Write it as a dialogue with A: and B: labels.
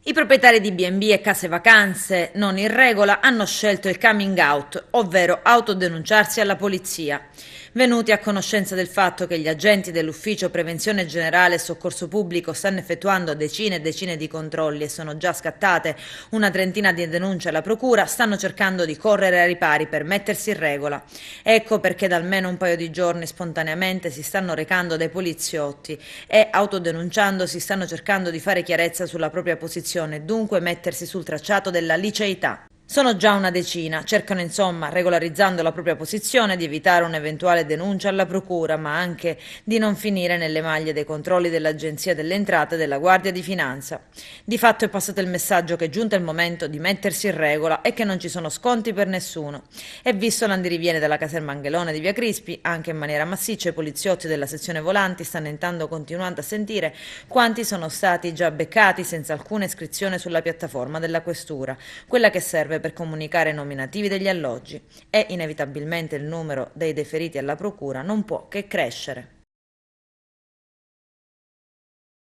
A: I proprietari di B&B e case vacanze non in regola hanno scelto il coming out, ovvero autodenunciarsi alla polizia. Venuti a conoscenza del fatto che gli agenti dell'Ufficio Prevenzione Generale e Soccorso Pubblico stanno effettuando decine e decine di controlli e sono già scattate una trentina di denunce alla procura, stanno cercando di correre ai ripari per mettersi in regola. Ecco perché da almeno un paio di giorni spontaneamente si stanno recando dai poliziotti e, autodenunciandosi, stanno cercando di fare chiarezza sulla propria posizione e dunque mettersi sul tracciato della liceità. Sono già una decina, cercano insomma, regolarizzando la propria posizione, di evitare un'eventuale denuncia alla procura, ma anche di non finire nelle maglie dei controlli dell'Agenzia delle Entrate e della Guardia di Finanza. Di fatto è passato il messaggio che è giunto il momento di mettersi in regola e che non ci sono sconti per nessuno. E visto l'andiriviene della caserma Angelone di Via Crispi, anche in maniera massiccia i poliziotti della sezione volanti stanno intanto continuando a sentire quanti sono stati già beccati senza alcuna iscrizione sulla piattaforma della questura, quella che serve per comunicare i nominativi degli alloggi, e inevitabilmente il numero dei deferiti alla procura non può che crescere.